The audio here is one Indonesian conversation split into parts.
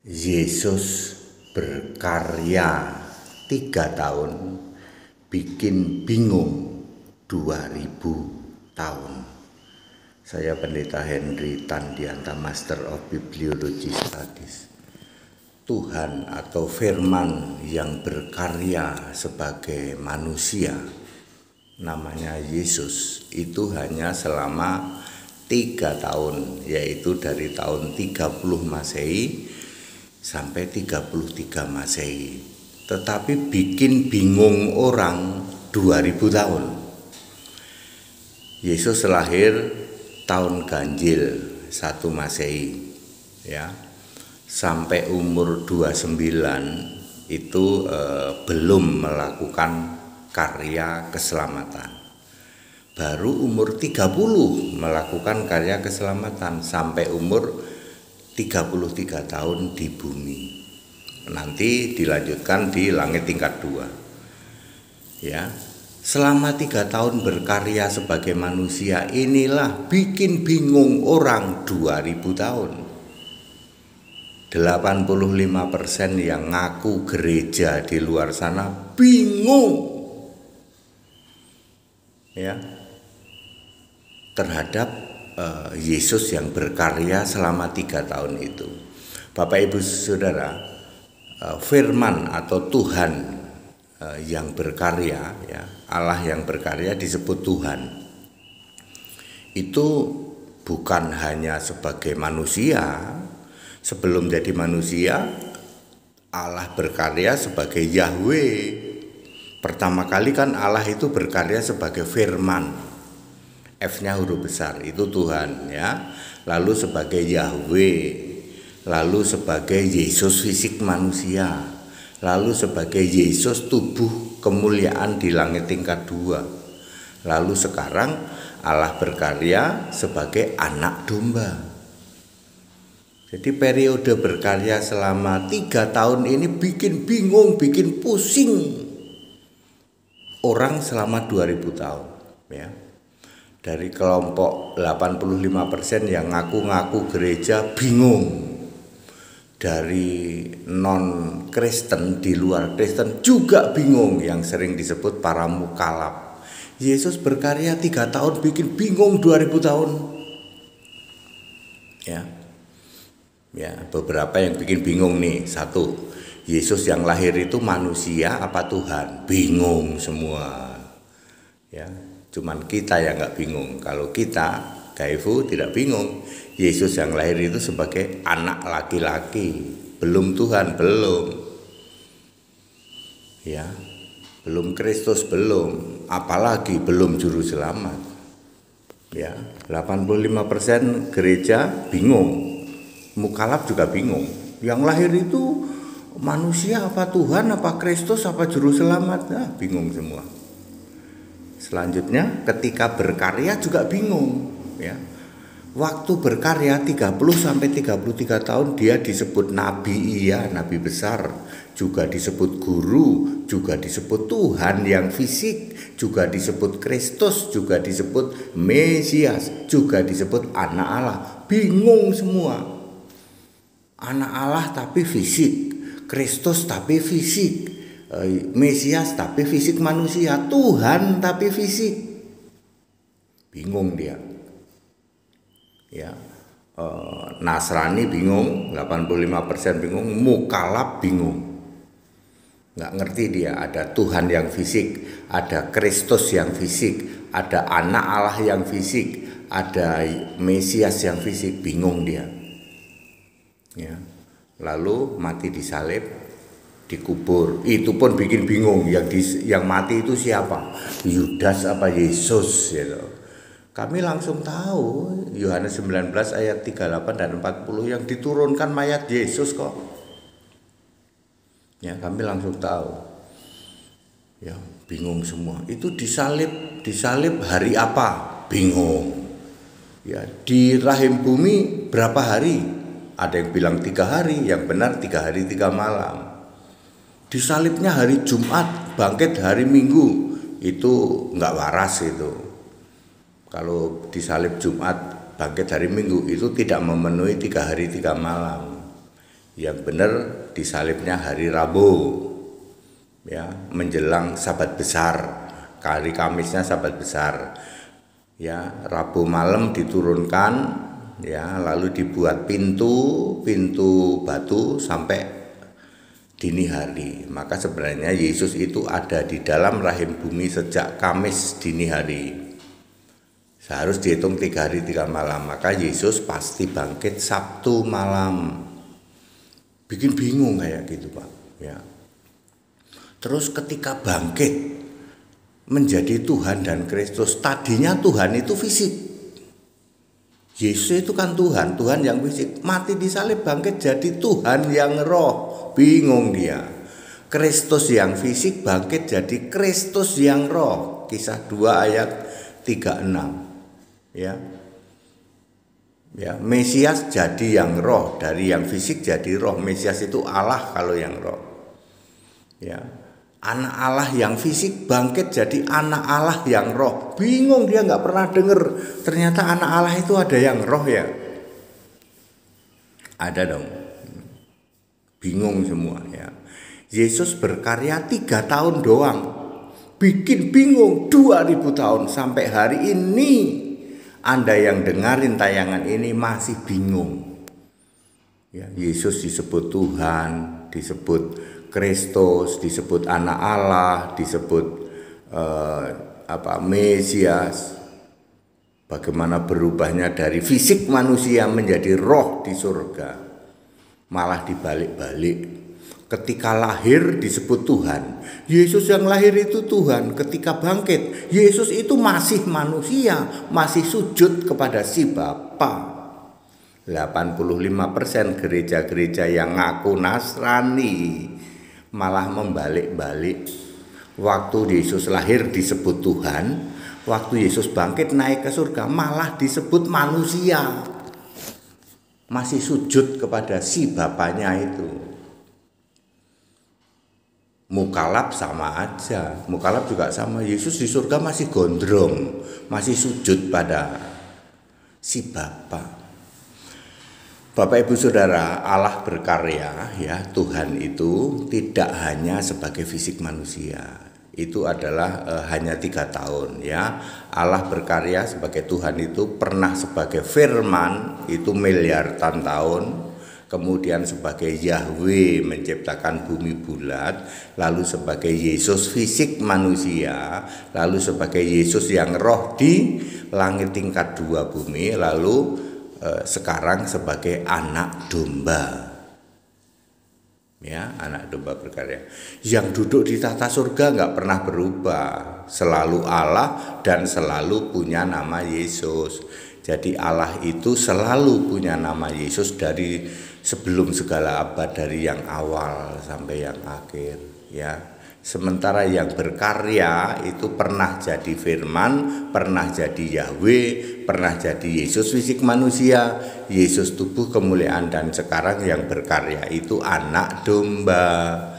Yesus berkarya 3 tahun, bikin bingung 2000 tahun. Saya Pendeta Henry Tandianta, Master of Bibliology Studies. Tuhan atau firman yang berkarya sebagai manusia, namanya Yesus, itu hanya selama 3 tahun, yaitu dari tahun 30 Masehi sampai 33 Masehi. Tetapi bikin bingung orang 2000 tahun. Yesus lahir tahun ganjil 1 Masehi, ya. Sampai umur 29 itu belum melakukan karya keselamatan. Baru umur 30 melakukan karya keselamatan sampai umur 33 tahun di bumi. Nanti dilanjutkan di langit tingkat 2. Ya. Selama 3 tahun berkarya sebagai manusia, inilah bikin bingung orang 2000 tahun. 85% yang ngaku gereja di luar sana bingung, ya, terhadap Yesus yang berkarya selama 3 tahun itu. Bapak Ibu Saudara, firman atau Tuhan yang berkarya, ya, Allah yang berkarya disebut Tuhan. Itu bukan hanya sebagai manusia. Sebelum jadi manusia, Allah berkarya sebagai Yahweh. Pertama kali kan Allah itu berkarya sebagai firman. F-nya huruf besar, itu Tuhan, ya. Lalu sebagai Yahweh, lalu sebagai Yesus fisik manusia, lalu sebagai Yesus tubuh kemuliaan di langit tingkat 2. Lalu sekarang Allah berkarya sebagai anak domba. Jadi periode berkarya selama 3 tahun ini bikin bingung, bikin pusing orang selama 2000 tahun, ya. Dari kelompok 85% yang ngaku-ngaku gereja bingung. Dari non-Kristen, di luar Kristen juga bingung, yang sering disebut para mukalaf. Yesus berkarya 3 tahun bikin bingung 2000 tahun. Ya, beberapa yang bikin bingung nih. 1, Yesus yang lahir itu manusia apa Tuhan? Bingung semua. Ya. Cuman kita yang nggak bingung. Kalau kita, Kaifu, tidak bingung. Yesus yang lahir itu sebagai anak laki-laki, belum Tuhan, belum. Ya, belum Kristus, belum. Apalagi belum juru selamat. Ya, 85% gereja bingung. Mukalaf juga bingung. Yang lahir itu manusia apa Tuhan, apa Kristus, apa juru selamat? Nah, bingung semua. Selanjutnya ketika berkarya juga bingung, ya. Waktu berkarya 30 sampai 33 tahun dia disebut nabi, iya, nabi besar, juga disebut guru, juga disebut Tuhan yang fisik, juga disebut Kristus, juga disebut Mesias, juga disebut anak Allah. Bingung semua. Anak Allah tapi fisik, Kristus tapi fisik, Mesias tapi fisik manusia, Tuhan tapi fisik. Bingung dia. Ya. Nasrani bingung, 85% bingung, mukalaf bingung. Nggak ngerti dia, ada Tuhan yang fisik, ada Kristus yang fisik, ada anak Allah yang fisik, ada Mesias yang fisik, bingung dia. Ya. Lalu mati disalib, dikubur, itu pun bikin bingung. Yang mati itu siapa? Yudas apa Yesus, gitu. Kami langsung tahu Yohanes 19 ayat 38 dan 40 yang diturunkan mayat Yesus kok. Ya, kami langsung tahu. Ya, bingung semua. Itu disalib hari apa? Bingung. Ya, di rahim bumi berapa hari? Ada yang bilang 3 hari, yang benar 3 hari 3 malam. Disalibnya hari Jumat, bangkit hari Minggu, itu nggak waras itu. Kalau disalib Jumat, bangkit hari Minggu, itu tidak memenuhi 3 hari 3 malam. Yang benar disalibnya hari Rabu, ya, menjelang Sabat Besar, hari Kamisnya Sabat Besar. Ya, Rabu malam diturunkan, ya, lalu dibuat pintu batu sampai dini hari. Maka sebenarnya Yesus itu ada di dalam rahim bumi sejak Kamis dini hari. Seharus dihitung 3 hari 3 malam. Maka Yesus pasti bangkit Sabtu malam. Bikin bingung kayak gitu, Pak. Ya. Terus ketika bangkit menjadi Tuhan dan Kristus, tadinya Tuhan itu fisik. Yesus itu kan Tuhan yang fisik. Mati disalib bangkit jadi Tuhan yang roh. Bingung dia. Kristus yang fisik bangkit jadi Kristus yang roh. Kisah 2 ayat 36. Ya. Ya, Mesias jadi yang roh, dari yang fisik jadi roh. Mesias itu Allah kalau yang roh. Ya. Anak Allah yang fisik bangkit jadi anak Allah yang roh. Bingung, dia nggak pernah dengar. Ternyata anak Allah itu ada yang roh ya. Ada dong. Bingung semua ya. Yesus berkarya 3 tahun doang. Bikin bingung 2000 tahun. Sampai hari ini Anda yang dengarin tayangan ini masih bingung. Ya, Yesus disebut Tuhan, disebut Kristus, disebut anak Allah, disebut Mesias. Bagaimana berubahnya dari fisik manusia menjadi roh di surga. Malah dibalik-balik. Ketika lahir disebut Tuhan. Yesus yang lahir itu Tuhan. Ketika bangkit, Yesus itu masih manusia, masih sujud kepada si Bapa. 85% gereja-gereja yang ngaku Nasrani malah membalik-balik. Waktu Yesus lahir disebut Tuhan, waktu Yesus bangkit naik ke surga malah disebut manusia. Masih sujud kepada si Bapaknya itu. Mukalab sama aja. Mukalab juga sama. Yesus di surga masih gondrong, masih sujud pada si Bapa. Bapak Ibu Saudara, Allah berkarya ya, Tuhan itu tidak hanya sebagai fisik manusia. Itu adalah hanya 3 tahun ya. Allah berkarya sebagai Tuhan itu pernah sebagai firman itu miliaran tahun. Kemudian sebagai Yahweh menciptakan bumi bulat, lalu sebagai Yesus fisik manusia, lalu sebagai Yesus yang roh di langit tingkat 2 bumi, lalu sekarang sebagai anak domba. Ya, anak domba berkarya. Yang duduk di tahta surga nggak pernah berubah, selalu Allah dan selalu punya nama Yesus. Jadi Allah itu selalu punya nama Yesus dari sebelum segala abad, dari yang awal sampai yang akhir ya. Sementara yang berkarya itu pernah jadi firman, pernah jadi Yahweh, pernah jadi Yesus fisik manusia, Yesus tubuh kemuliaan, dan sekarang yang berkarya itu anak domba.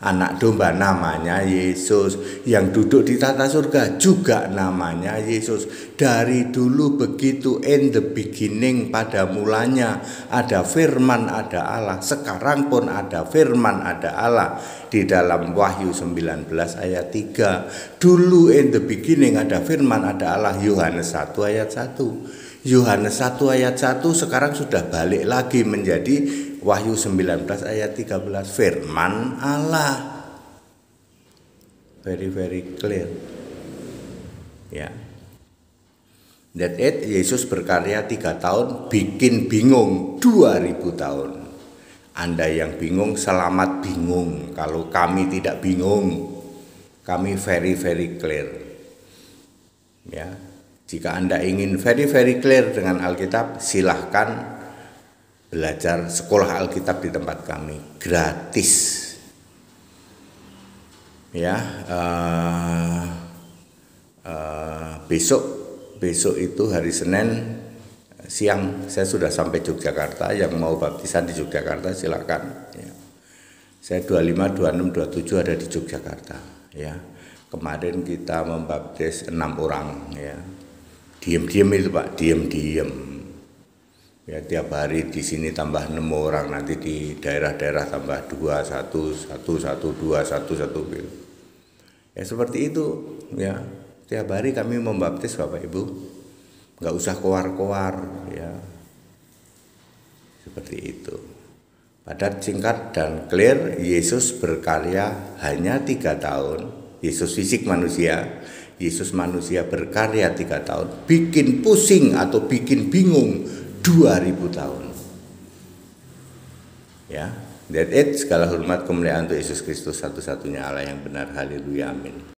Anak domba namanya Yesus. Yang duduk di tata surga juga namanya Yesus. Dari dulu begitu, in the beginning, pada mulanya ada firman, ada Allah. Sekarang pun ada firman, ada Allah. Di dalam Wahyu 19 ayat 3, dulu in the beginning ada firman, ada Allah. Yohanes 1 ayat 1. Yohanes 1 ayat 1 sekarang sudah balik lagi menjadi Wahyu 19 ayat 13, firman Allah. Very clear. Ya. That it, Yesus berkarya 3 tahun, bikin bingung 2000 tahun. Anda yang bingung selamat bingung. Kalau kami tidak bingung, kami very clear. Ya. Jika Anda ingin very clear dengan Alkitab, silahkan belajar sekolah Alkitab di tempat kami, gratis. Ya, besok itu hari Senin siang saya sudah sampai Yogyakarta. Yang mau baptisan di Yogyakarta silakan. Ya. Saya 25, 26, 27 ada di Yogyakarta. Ya, kemarin kita membaptis 6 orang. Ya, diem itu Pak, diem. Ya tiap hari di sini tambah 6 orang, nanti di daerah-daerah tambah 2, 1, 1, 1, 2, 1, 1 gitu. Ya seperti itu ya. Tiap hari kami membaptis Bapak Ibu. Nggak usah koar-koar ya. Seperti itu. Padat, singkat, dan clear. Yesus berkarya hanya 3 tahun. Yesus fisik manusia. Yesus manusia berkarya 3 tahun. Bikin pusing atau bikin bingung 2000 tahun. Ya, that it. Segala hormat kemuliaan untuk Yesus Kristus, satu-satunya Allah yang benar. Haleluya, amin.